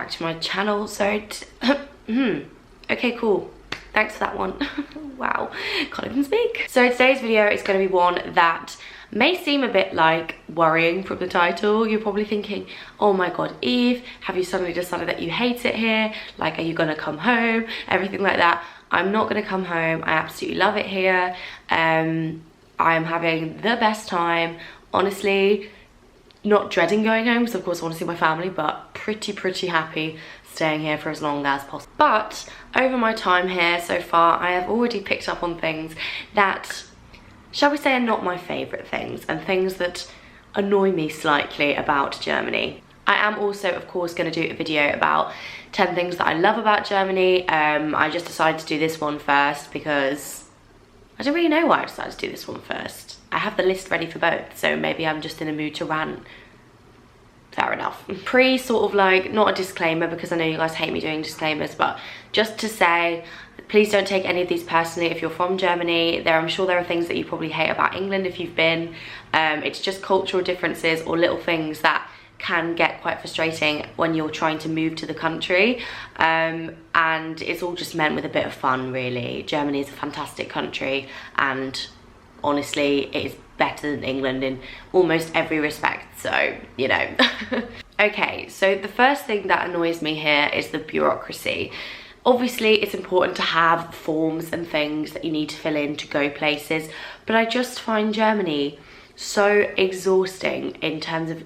back to my channel. So, okay, cool. Thanks for that one. Wow, can't even speak. So today's video is going to be one that may seem a bit like worrying from the title. You're probably thinking, oh my god, Eve, have you suddenly decided that you hate it here? Like, are you gonna come home? Everything like that. I'm not gonna come home. I absolutely love it here. I am having the best time. Honestly, not dreading going home because of course I want to see my family, but pretty happy staying here for as long as possible. But over my time here so far, I have already picked up on things that, shall we say, are not my favourite things, and things that annoy me slightly about Germany. I am also, of course, going to do a video about 10 things that I love about Germany. I just decided to do this one first because I don't really know why I decided to do this one first. I have the list ready for both, so maybe I'm just in a mood to rant. Fair enough. Sort of like, not a disclaimer because I know you guys hate me doing disclaimers, but just to say, please don't take any of these personally if you're from Germany. I'm sure there are things that you probably hate about England if you've been. It's just cultural differences or little things that can get quite frustrating when you're trying to move to the country. And it's all just meant with a bit of fun, really. Germany is a fantastic country, and honestly, it is better than England in almost every respect, so, you know. Okay, so the first thing that annoys me here is the bureaucracy. Obviously, it's important to have forms and things that you need to fill in to go places, but I just find Germany so exhausting in terms of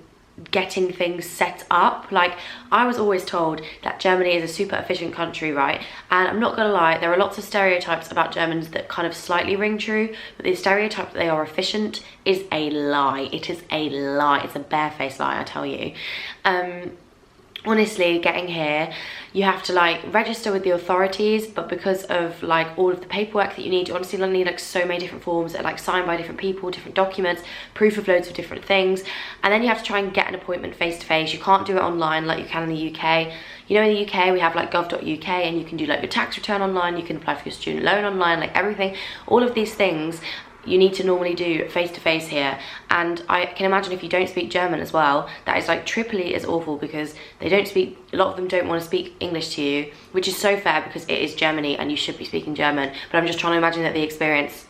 getting things set up. Like, I was always told that Germany is a super efficient country, right? And I'm not gonna lie, there are lots of stereotypes about Germans that kind of slightly ring true, but the stereotype that they are efficient is a lie. It is a lie. It's a barefaced lie, I tell you. Honestly, getting here, you have to like register with the authorities, but because of like all of the paperwork that you honestly need like so many different forms that are like signed by different people, different documents, proof of loads of different things, and then you have to try and get an appointment face to face. You can't do it online like you can in the UK. You know, in the UK we have like gov.uk, and you can do like your tax return online, you can apply for your student loan online, like everything. All of these things you need to normally do face to face here, and I can imagine if you don't speak German as well, that is like triply as awful because they don't speak, a lot of them don't want to speak English to you, which is so fair because it is Germany and you should be speaking German, but I'm just trying to imagine that the experience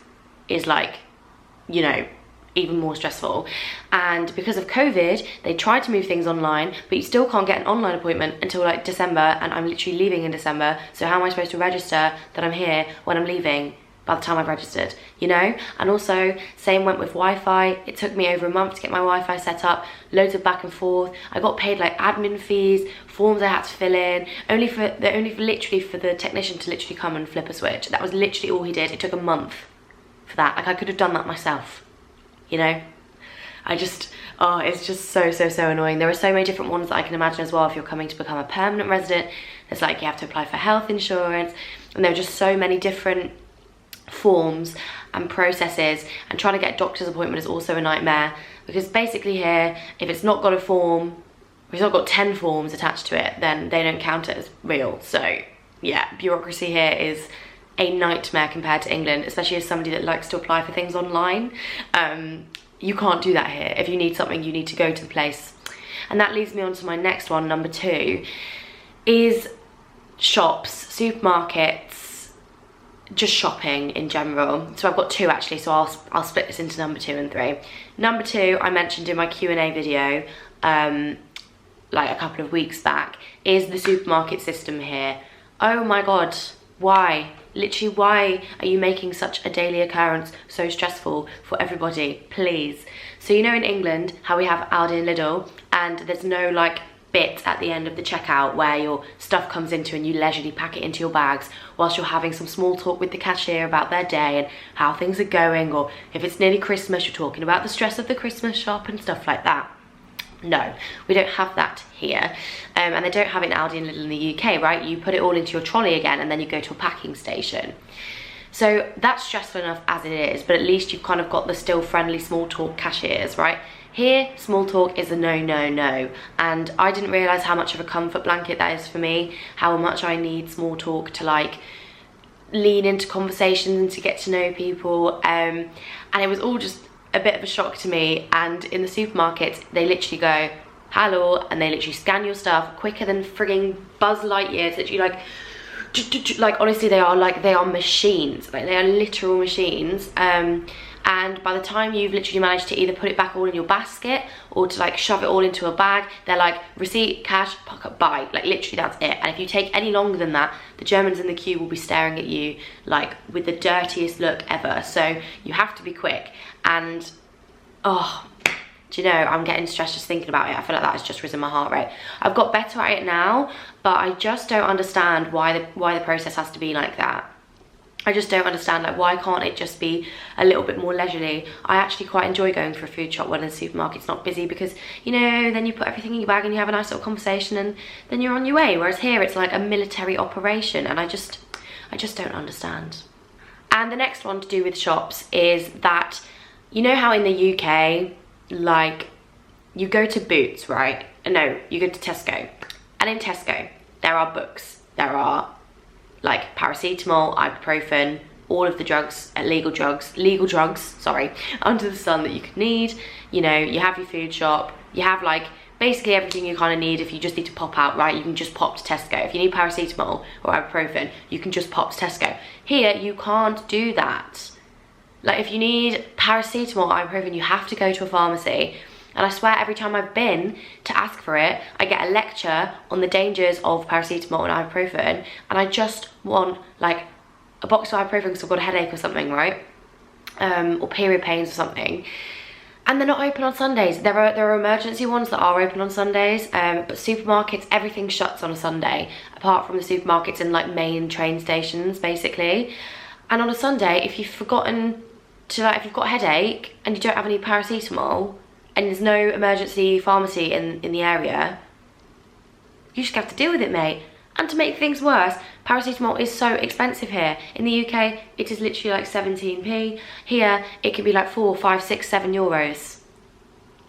is like, you know, even more stressful. And because of COVID, they tried to move things online, but you still can't get an online appointment until like December, and I'm literally leaving in December, so how am I supposed to register that I'm here when I'm leaving by the time I've registered, you know? And also, same went with Wi-Fi. It took me over a month to get my Wi-Fi set up, loads of back and forth. I got paid like admin fees, forms I had to fill in, literally for the technician to literally come and flip a switch. That was literally all he did. It took a month for that. Like, I could have done that myself, you know? Oh, it's just so annoying. There are so many different ones that I can imagine as well. If you're coming to become a permanent resident, it's like you have to apply for health insurance, and there are just so many different forms and processes, and trying to get a doctor's appointment is also a nightmare because basically here, if it's not got a form, if it's not got 10 forms attached to it, then they don't count it as real. So yeah, bureaucracy here is a nightmare compared to England, especially as somebody that likes to apply for things online. You can't do that here. If you need something, you need to go to the place. And that leads me on to my next one, number 2, is shops, supermarkets, just shopping in general. So I've got 2 actually, so I'll split this into number 2 and 3. Number 2, I mentioned in my Q&A video like a couple of weeks back, is the supermarket system here. Oh my god, why? Literally, why are you making such a daily occurrence so stressful for everybody, please? So you know in England how we have Aldi and Lidl, and there's no like bit at the end of the checkout where your stuff comes into and you leisurely pack it into your bags whilst you're having some small talk with the cashier about their day and how things are going, or if it's nearly Christmas, you're talking about the stress of the Christmas shop and stuff like that. No, we don't have that here, and they don't have it in Aldi and Lidl in the UK, right? You put it all into your trolley again and then you go to a packing station. So that's stressful enough as it is, but at least you've kind of got the still friendly small talk cashiers, right? Here, small talk is a no, and I didn't realise how much of a comfort blanket that is for me, how much I need small talk to like lean into conversations and to get to know people, and it was all just a bit of a shock to me. And in the supermarket, they literally go, hello, and they literally scan your stuff quicker than frigging Buzz Lightyear. It's literally like honestly, they are machines. Like, they are literal machines. And by the time you've literally managed to either put it back all in your basket or to like shove it all into a bag, they're like, receipt, cash, pack up, bye. Like, literally that's it. And if you take any longer than that, the Germans in the queue will be staring at you like with the dirtiest look ever. So you have to be quick. And oh, do you know, I'm getting stressed just thinking about it. I feel like that has just risen my heart rate. I've got better at it now, but I just don't understand why the process has to be like that. I just don't understand, like, why can't it just be a little bit more leisurely? I actually quite enjoy going for a food shop when the supermarket's not busy, because, you know, then you put everything in your bag and you have a nice little conversation and then you're on your way. Whereas here it's like a military operation, and I just don't understand. And the next one to do with shops is that, you know how in the UK, like, you go to Boots, right? No, you go to Tesco. And in Tesco, there are books. There are like paracetamol, ibuprofen, all of the drugs, legal drugs, sorry, under the sun that you could need. You know, you have your food shop, you have like basically everything you kind of need. If you just need to pop out, right, you can just pop to Tesco. If you need paracetamol or ibuprofen, you can just pop to Tesco. Here, you can't do that. Like, if you need paracetamol, ibuprofen, you have to go to a pharmacy. And I swear, every time I've been to ask for it, I get a lecture on the dangers of paracetamol and ibuprofen. And I just want like a box of ibuprofen because I've got a headache or something, right? Or period pains or something. And they're not open on Sundays. There are emergency ones that are open on Sundays, but supermarkets, everything shuts on a Sunday, apart from the supermarkets and like main train stations, basically. And on a Sunday, if you've forgotten to, like, if you've got a headache and you don't have any paracetamol, and there's no emergency pharmacy in the area, you just have to deal with it, mate. And to make things worse, paracetamol is so expensive here. In the UK, it is literally like 17p. Here, it can be like 4, 5, 6, 7 euros.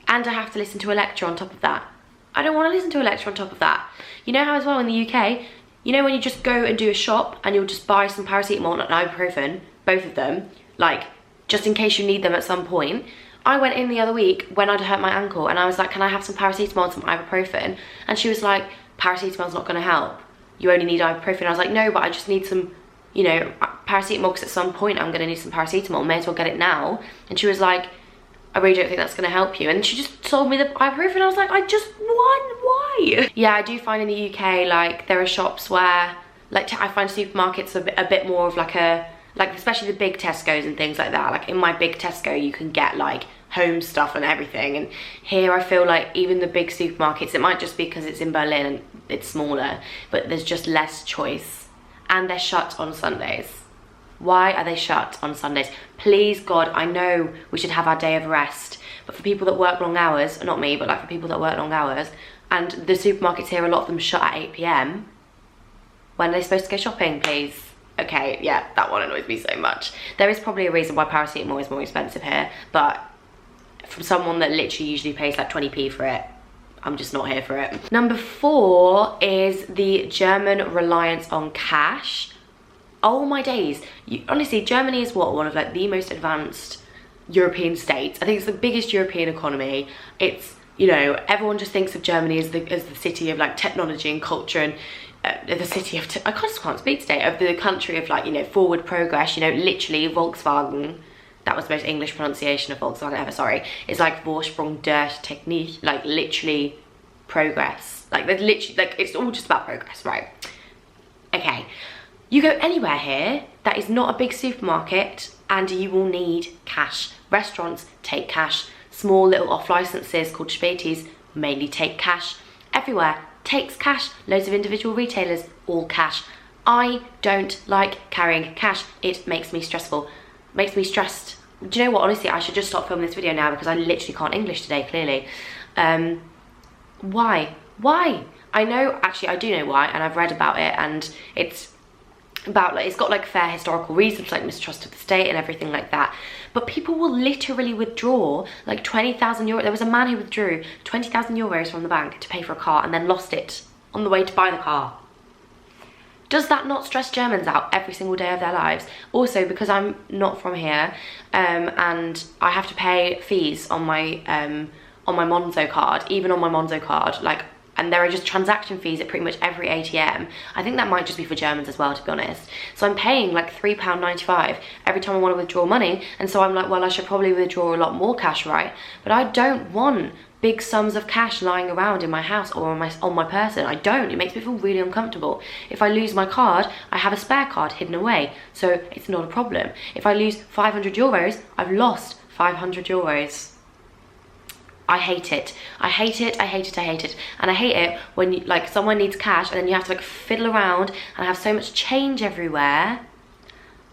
And I have to listen to a lecture on top of that. I don't want to listen to a lecture on top of that. You know how as well in the UK, you know when you just go and do a shop and you'll just buy some paracetamol and ibuprofen, both of them, like, just in case you need them at some point. I went in the other week when I'd hurt my ankle and I was like, can I have some paracetamol and some ibuprofen? And she was like, paracetamol's not gonna help. You only need ibuprofen. I was like, no, but I just need some, you know, paracetamol, because at some point I'm gonna need some paracetamol. May as well get it now. And she was like, I really don't think that's gonna help you. And she just sold me the ibuprofen. I was like, I just want, why? Yeah, I do find in the UK, like, there are shops where, like, I find supermarkets a bit more of like a, like, especially the big Tesco's and things like that. Like, in my big Tesco, you can get like home stuff and everything. And here I feel like even the big supermarkets, it might just be because it's in Berlin and it's smaller, but there's just less choice. And they're shut on Sundays. Why are they shut on Sundays? Please, God, I know we should have our day of rest, but for people that work long hours, not me, but like for people that work long hours, and the supermarkets here, a lot of them shut at 8 p.m. When are they supposed to go shopping, please? Okay, yeah, that one annoys me so much. There is probably a reason why paracetamol is more expensive here, but from someone that literally usually pays like 20p for it, I'm just not here for it. Number 4 is the German reliance on cash. Oh my days. Honestly, Germany is what, one of like the most advanced European states. I think it's the biggest European economy. It's, you know, everyone just thinks of Germany as the city of like technology and culture, and the city of, I just can't speak today, of the country of like, you know, forward progress. You know, literally Volkswagen, that was the most English pronunciation of Volkswagen ever, sorry. It's like Vorsprung der Technik, like literally progress. Like there's literally, like it's all just about progress, right? Okay, you go anywhere here that is not a big supermarket and you will need cash. Restaurants take cash. Small little off licenses called Spätis mainly take cash. Everywhere takes cash. Loads of individual retailers, all cash. I don't like carrying cash. It makes me stressful. Makes me stressed. Do you know what, honestly, I should just stop filming this video now because I literally can't English today, clearly. Why? I know, actually I do know why, and I've read about it, and it's about like, it's got like fair historical reasons, like mistrust of the state and everything like that. But people will literally withdraw like 20,000 euros. There was a man who withdrew 20,000 euros from the bank to pay for a car and then lost it on the way to buy the car. Does that not stress Germans out every single day of their lives? Also, because I'm not from here, and I have to pay fees on on my Monzo card, even on my Monzo card, like, and there are just transaction fees at pretty much every ATM. I think that might just be for Germans as well, to be honest. So I'm paying like £3.95 every time I want to withdraw money. And so I'm like, well, I should probably withdraw a lot more cash, right? But I don't want big sums of cash lying around in my house or on my person. I don't. It makes me feel really uncomfortable. If I lose my card, I have a spare card hidden away, so it's not a problem. If I lose 500 euros, I've lost 500 euros. I hate it. I hate it, I hate it, I hate it. And I hate it when you, like, someone needs cash and then you have to like fiddle around and have so much change everywhere.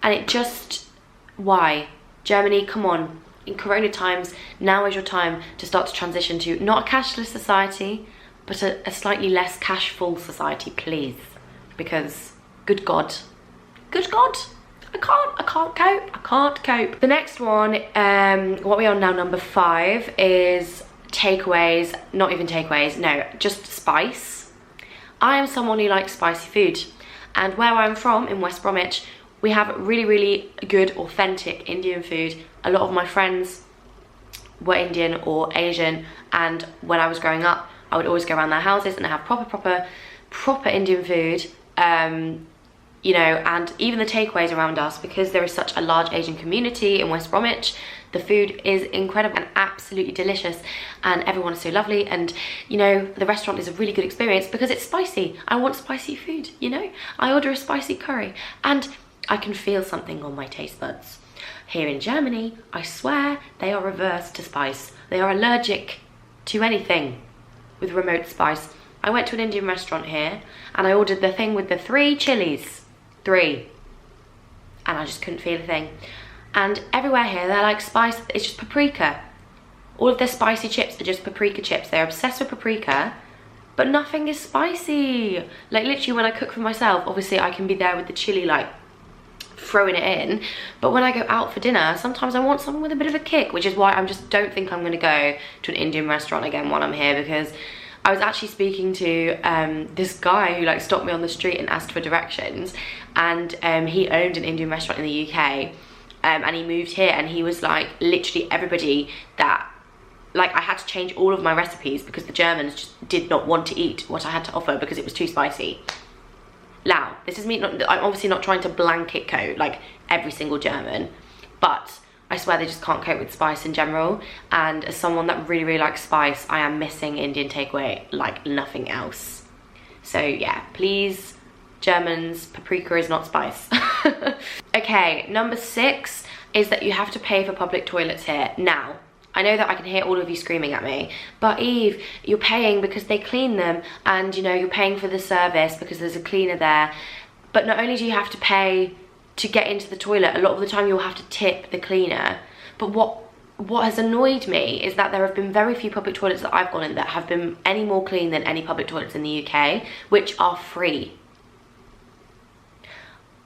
And it just, why? Germany, come on. In Corona times, now is your time to start to transition to not a cashless society, but a slightly less cashful society, please. Because, good God, I can't cope. The next one, what we are on now, number 5, is takeaways. Not even takeaways, no, just spice. I am someone who likes spicy food, and where I'm from, in West Bromwich, we have really, really good, authentic Indian food. A lot of my friends were Indian or Asian, and when I was growing up, I would always go around their houses and have proper Indian food. You know, and even the takeaways around us, because there is such a large Asian community in West Bromwich, the food is incredible and absolutely delicious, and everyone is so lovely, and you know, the restaurant is a really good experience because it's spicy. I want spicy food, you know? I order a spicy curry and I can feel something on my taste buds. Here in Germany, I swear, they are averse to spice. They are allergic to anything with remote spice. I went to an Indian restaurant here and I ordered the thing with the 3 chilies. 3. And I just couldn't feel a thing. And everywhere here, they're like spice, it's just paprika. All of their spicy chips are just paprika chips. They're obsessed with paprika, but nothing is spicy. Like literally when I cook for myself, obviously I can be there with the chili, like throwing it in. But when I go out for dinner, sometimes I want something with a bit of a kick, which is why I just don't think I'm gonna go to an Indian restaurant again while I'm here, because I was actually speaking to this guy who like stopped me on the street and asked for directions, and he owned an Indian restaurant in the UK, and he moved here, and he was like, literally everybody that, like, I had to change all of my recipes because the Germans just did not want to eat what I had to offer because it was too spicy. Now, this is me, I'm obviously not trying to blanket coat like every single German, but I swear they just can't cope with spice in general, and as someone that really, really likes spice, I am missing Indian takeaway like nothing else. So yeah, please, Germans, paprika is not spice. Okay, number 6 is that you have to pay for public toilets here. Now, I know that I can hear all of you screaming at me, but Eve, you're paying because they clean them, and you know, you're paying for the service because there's a cleaner there. But not only do you have to pay to get into the toilet, a lot of the time you'll have to tip the cleaner. But what has annoyed me is that there have been very few public toilets that I've gone in that have been any more clean than any public toilets in the UK, which are free.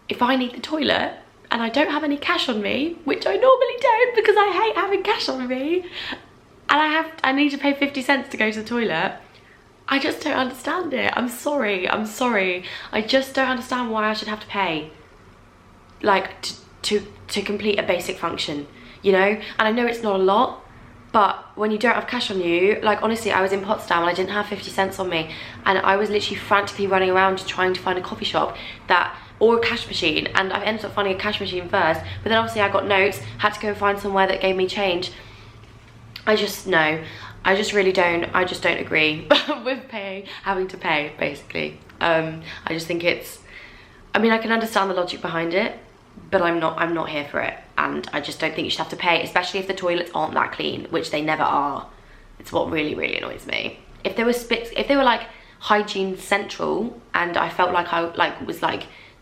If I need the toilet and I don't have any cash on me, which I normally don't because I hate having cash on me, and I need to pay 50 cents to go to the toilet, I just don't understand it. I'm sorry. I just don't understand why I should have to pay, like, to complete a basic function, you know? And I know it's not a lot, but when you don't have cash on you, like honestly, I was in Potsdam and I didn't have 50 cents on me, and I was literally frantically running around trying to find a coffee shop that, or a cash machine, and I ended up finding a cash machine first, but then obviously I got notes, had to go and find somewhere that gave me change. I just don't agree with having to pay, basically. I just think it's, I mean, I can understand the logic behind it, but I'm not here for it, and I just don't think you should have to pay, especially if the toilets aren't that clean, which they never are. It's what really, really annoys me. If they were like hygiene central, and I felt like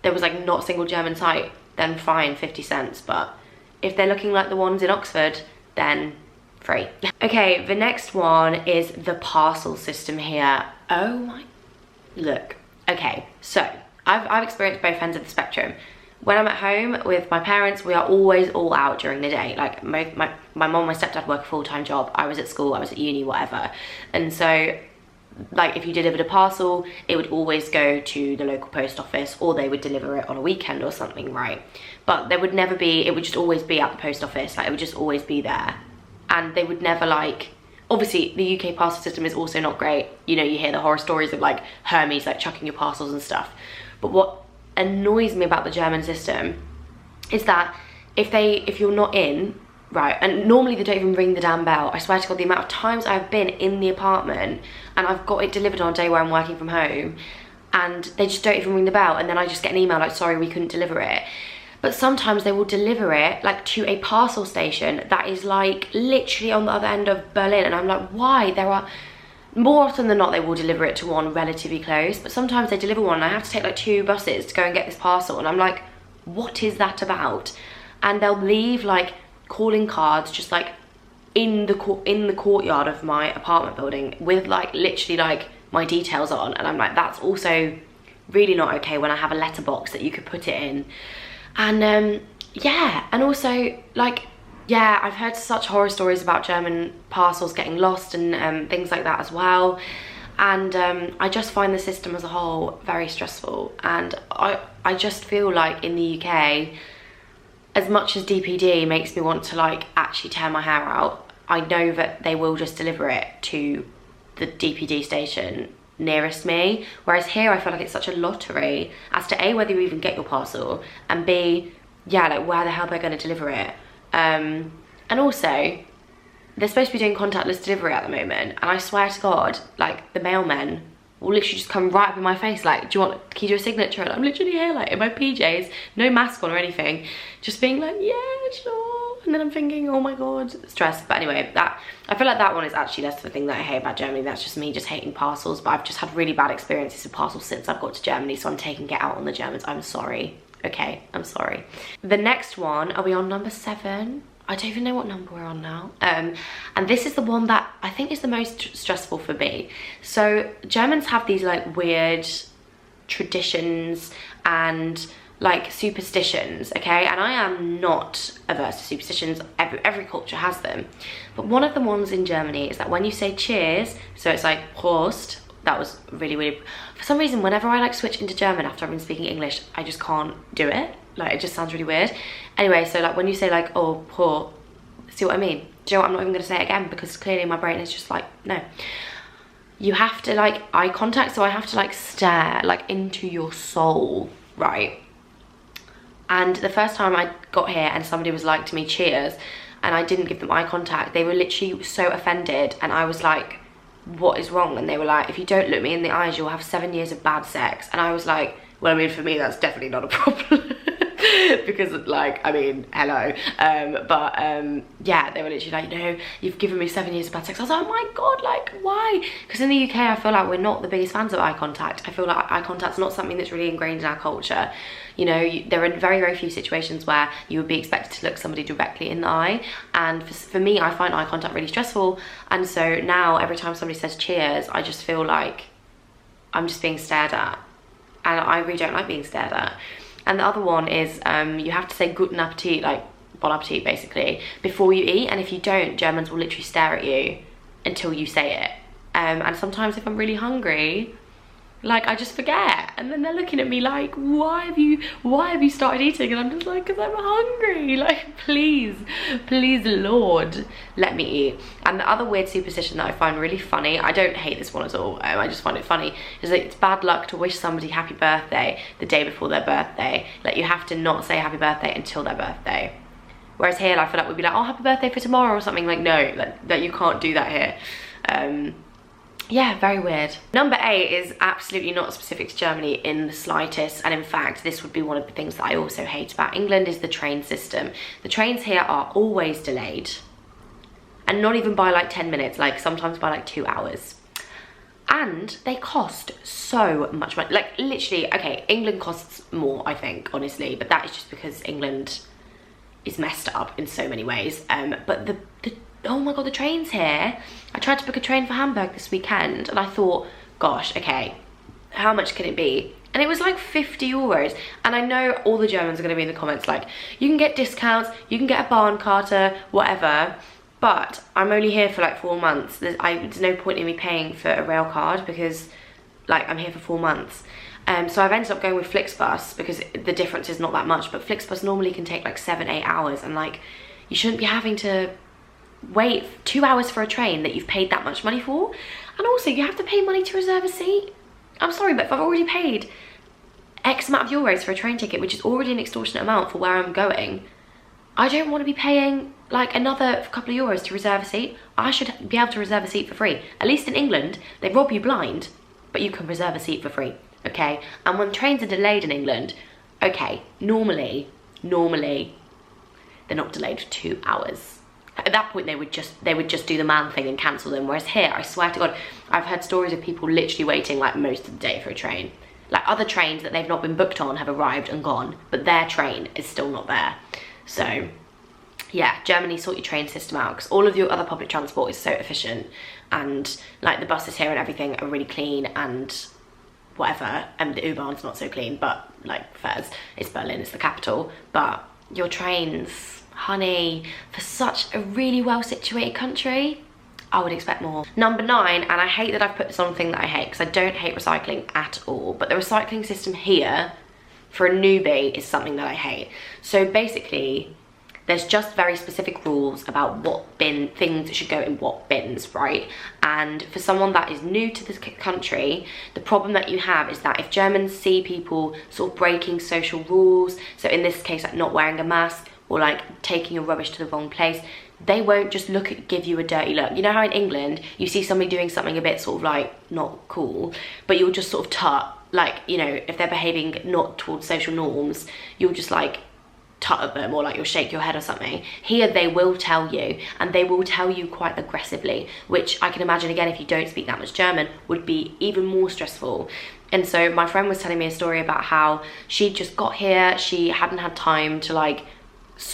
there was like not a single German site, then fine, 50 cents. But if they're looking like the ones in Oxford, then free. Okay, the next one is the parcel system here. Oh my, look. Okay, so I've experienced both ends of the spectrum. When I'm at home with my parents, we are always all out during the day. Like my mom and my stepdad work a full-time job. I was at school, I was at uni, whatever. And so, like, if you delivered a parcel, it would always go to the local post office, or they would deliver it on a weekend or something, right? But there would never be, it would just always be at the post office. Like, it would just always be there. And they would never, like, obviously the UK parcel system is also not great. You know, you hear the horror stories of like Hermes like chucking your parcels and stuff. But what annoys me about the German system is that if you're not in, right, and normally they don't even ring the damn bell. I swear to God, the amount of times I've been in the apartment and I've got it delivered on a day where I'm working from home and they just don't even ring the bell, and then I just get an email like, sorry, we couldn't deliver it. But sometimes they will deliver it like to a parcel station that is like literally on the other end of Berlin, and I'm like, why? There are, more often than not, they will deliver it to one relatively close, but sometimes they deliver one and I have to take like 2 buses to go and get this parcel, and I'm like, what is that about? And they'll leave like calling cards just like in the courtyard of my apartment building with like literally like my details on, and I'm like, that's also really not okay when I have a letterbox that you could put it in. And yeah, and also like, yeah, I've heard such horror stories about German parcels getting lost and things like that as well. And I just find the system as a whole very stressful, and I just feel like in the UK, as much as DPD makes me want to like actually tear my hair out, I know that they will just deliver it to the DPD station nearest me. Whereas here I feel like it's such a lottery as to A, whether you even get your parcel, and B, yeah, like where the hell they're going to deliver it. And also, they're supposed to be doing contactless delivery at the moment, and I swear to God, like the mailmen will literally just come right up in my face like, can you do a signature? And I'm literally here like in my PJs, no mask on or anything, just being like, yeah, sure. And then I'm thinking, oh my God, stress. But anyway, I feel like that one is actually less of a thing that I hate about Germany. That's just me just hating parcels. But I've just had really bad experiences with parcels since I've got to Germany, so I'm taking it out on the Germans. I'm sorry. Okay, I'm sorry. The next one, are we on number 7? I don't even know what number we're on now. And this is the one that I think is the most stressful for me. So Germans have these like weird traditions and like superstitions, okay? And I am not averse to superstitions. Every culture has them. But one of the ones in Germany is that when you say cheers, so it's like Prost, that was really weird. For some reason, whenever I like switch into German after I've been speaking English, I just can't do it. Like, it just sounds really weird. Anyway, so like when you say like, oh, poor, see what I mean? Do you know what? I'm not even gonna say it again because clearly my brain is just like, no. You have to like eye contact, so I have to like stare like into your soul, right? And the first time I got here and somebody was like to me, cheers, and I didn't give them eye contact, they were literally so offended, and I was like, what is wrong? And they were like, if you don't look me in the eyes, you'll have 7 years of bad sex. And I was like, well, I mean, for me, that's definitely not a problem. Because like, I mean, hello. Yeah, they were literally like, no, you've given me 7 years of bad sex. I was like, oh my God, like, why? Because in the UK, I feel like we're not the biggest fans of eye contact. I feel like eye contact's not something that's really ingrained in our culture. You know, there are very, very few situations where you would be expected to look somebody directly in the eye. And for me, I find eye contact really stressful. And so now every time somebody says cheers, I just feel like I'm just being stared at. And I really don't like being stared at. And the other one is you have to say guten appetit, like bon appetit basically, before you eat. And if you don't, Germans will literally stare at you until you say it. And sometimes if I'm really hungry, like I just forget, and then they're looking at me like, why have you started eating? And I'm just like, because I'm hungry. Like, please Lord, let me eat. And the other weird superstition that I find really funny, I don't hate this one at all, I just find it funny, is that it's bad luck to wish somebody happy birthday the day before their birthday. Like, you have to not say happy birthday until their birthday. Whereas here, I feel like we'd be like, oh, happy birthday for tomorrow or something. Like, no, that you can't do that here. Yeah, very weird. Number 8 is absolutely not specific to Germany in the slightest, and in fact this would be one of the things that I also hate about England, is the train system. The trains here are always delayed, and not even by like 10 minutes, like sometimes by like 2 hours. And they cost so much money. Like, literally, okay, England costs more, I think, honestly, but that is just because England is messed up in so many ways. But the oh my God, the trains here. I tried to book a train for Hamburg this weekend and I thought, gosh, okay, how much can it be? And it was like 50 euros. And I know all the Germans are gonna be in the comments like, you can get discounts, you can get a barn carter, whatever. But I'm only here for like 4 months. There's no point in me paying for a rail card because like I'm here for 4 months. So I've ended up going with Flixbus because the difference is not that much, but Flixbus normally can take like 7-8 hours, and like, you shouldn't be having to wait 2 hours for a train that you've paid that much money for. And also you have to pay money to reserve a seat. I'm sorry, but if I've already paid X amount of euros for a train ticket, which is already an extortionate amount for where I'm going, I don't want to be paying like another couple of euros to reserve a seat. I should be able to reserve a seat for free. At least in England, they rob you blind, but you can reserve a seat for free, okay? And when trains are delayed in England, okay, normally, they're not delayed for 2 hours. At that point, they would just do the man thing and cancel them. Whereas here, I swear to God, I've heard stories of people literally waiting like most of the day for a train. Like other trains that they've not been booked on have arrived and gone, but their train is still not there. So yeah, Germany, sort your train system out, because all of your other public transport is so efficient, and like the buses here and everything are really clean and whatever, and the U-Bahn's not so clean, but like fairs, it's Berlin, it's the capital, but your trains, honey, for such a really well situated country, I would expect more. Number 9, and I hate that I've put this on a thing that I hate, because I don't hate recycling at all, but the recycling system here for a newbie is something that I hate. So basically, there's just very specific rules about what things should go in what bins, right? And for someone that is new to this country, the problem that you have is that if Germans see people sort of breaking social rules, so in this case, like not wearing a mask or like taking your rubbish to the wrong place, they won't just give you a dirty look. You know how in England, you see somebody doing something a bit sort of like not cool, but you'll just sort of tut, like, you know, if they're behaving not towards social norms, you'll just like tut at them, or like you'll shake your head or something. Here they will tell you, and they will tell you quite aggressively, which I can imagine, again, if you don't speak that much German, would be even more stressful. And so my friend was telling me a story about how she just got here, she hadn't had time to like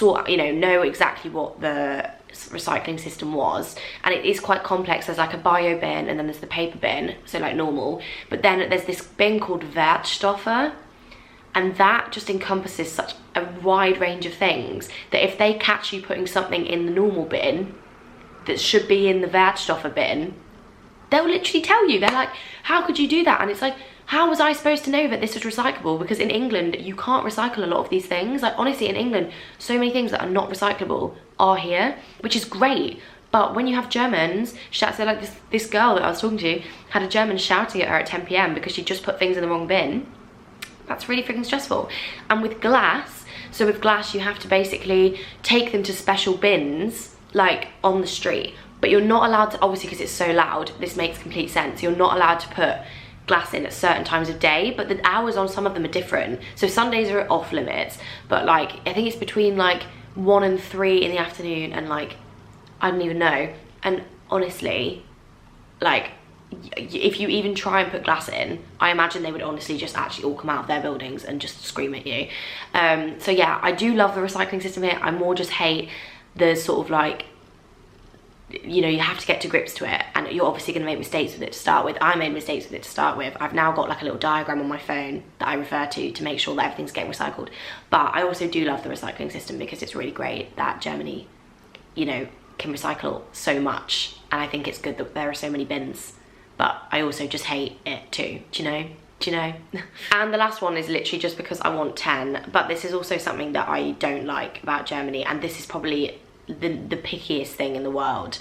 know exactly what the recycling system was, and it is quite complex. There's like a bio bin, and then there's the paper bin, so like normal, but then there's this bin called Wertstoffe, and that just encompasses such a wide range of things that if they catch you putting something in the normal bin that should be in the Wertstoffe bin, they'll literally tell you. They're like, how could you do that? And it's like, how was I supposed to know that this was recyclable? Because in England, you can't recycle a lot of these things. Like honestly, in England, so many things that are not recyclable are here, which is great. But when you have Germans, so like this girl that I was talking to had a German shouting at her at 10 p.m. because she just put things in the wrong bin. That's really freaking stressful. And with glass, so with glass, you have to basically take them to special bins, like on the street. But you're not allowed to, obviously because it's so loud, this makes complete sense. You're not allowed to put glass in at certain times of day, but the hours on some of them are different. So Sundays are off limits, but like, I think it's between like 1 and 3 in the afternoon, and like, I don't even know. And honestly, like, if you even try and put glass in, I imagine they would honestly just actually all come out of their buildings and just scream at you. So yeah, I do love the recycling system here. I more just hate the sort of like, you know, you have to get to grips to it, and you're obviously going to make mistakes with it to start with. I made mistakes with it to start with. I've now got like a little diagram on my phone that I refer to make sure that everything's getting recycled. But I also do love the recycling system because it's really great that Germany, you know, can recycle so much, and I think it's good that there are so many bins. But I also just hate it too, do you know? And the last one is literally just because I want 10, but this is also something that I don't like about Germany, and this is probably the pickiest thing in the world,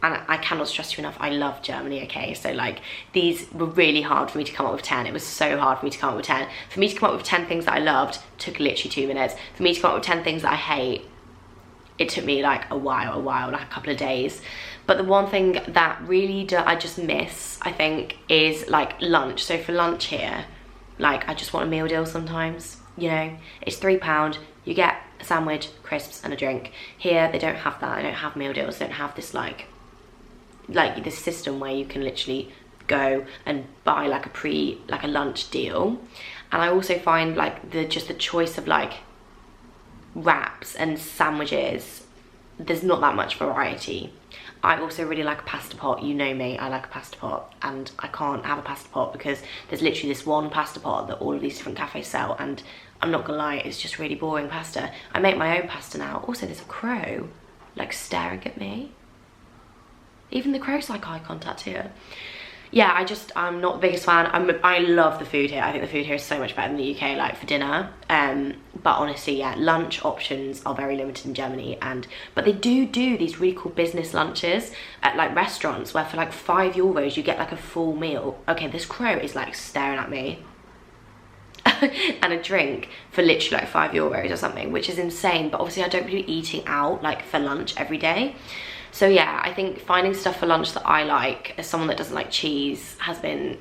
and I cannot stress you enough, I love Germany, okay? So like, these were really hard for me to come up with 10. It was so hard for me to come up with 10. For me to come up with 10 things that I loved took literally 2 minutes. For me to come up with 10 things that I hate, it took me like a while, like a couple of days. But the one thing that really I just miss, I think, is like lunch. So for lunch here, like I just want a meal deal sometimes, you know? It's £3, you get a sandwich, crisps and a drink. Here, they don't have that. They don't have meal deals. They don't have this like this system where you can literally go and buy like a lunch deal. And I also find like the choice of like wraps and sandwiches, there's not that much variety. I also really like a pasta pot. You know me, I like a pasta pot, and I can't have a pasta pot because there's literally this one pasta pot that all of these different cafes sell, and I'm not gonna lie, it's just really boring pasta. I make my own pasta now. Also, there's a crow like staring at me. Even the crow's like eye contact here. yeah, I'm not the biggest fan. I love the food here. I think the food here is so much better than the UK, like for dinner. But honestly, yeah, lunch options are very limited in Germany, but they do these really cool business lunches at like restaurants where for like €5 you get like a full meal. Okay, this crow is like staring at me. And a drink for literally like €5 or something, which is insane. But obviously I don't really eating out like for lunch every day. So yeah, I think finding stuff for lunch that I like, as someone that doesn't like cheese, has been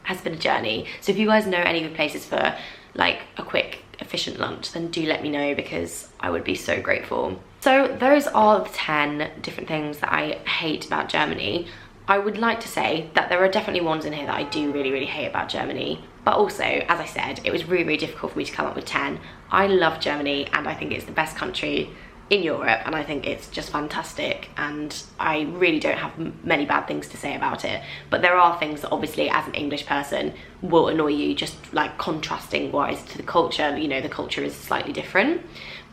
a journey. So if you guys know any good places for like a quick, efficient lunch, then do let me know, because I would be so grateful. So those are the 10 different things that I hate about Germany. I would like to say that there are definitely ones in here that I do really hate about Germany. But also, as I said, it was really difficult for me to come up with 10. I love Germany and I think it's the best country in Europe, and I think it's just fantastic, and I really don't have many bad things to say about it. But there are things that obviously as an English person will annoy you, just like contrasting wise to the culture. You know, the culture is slightly different.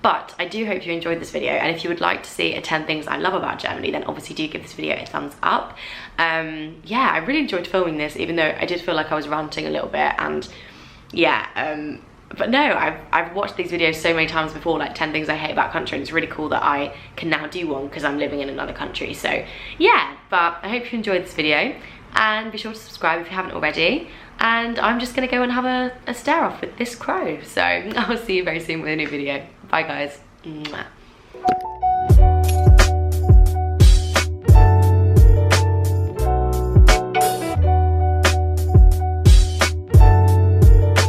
But I do hope you enjoyed this video, and if you would like to see 10 things I love about Germany, then obviously do give this video a thumbs up. Yeah, I really enjoyed filming this, even though I did feel like I was ranting a little bit, and yeah, but no, I've watched these videos so many times before, like 10 things I hate about country, and it's really cool that I can now do one because I'm living in another country. So yeah, but I hope you enjoyed this video, and be sure to subscribe if you haven't already. And I'm just gonna go and have a stare off with this crow. So I'll see you very soon with a new video. Bye guys. Mwah.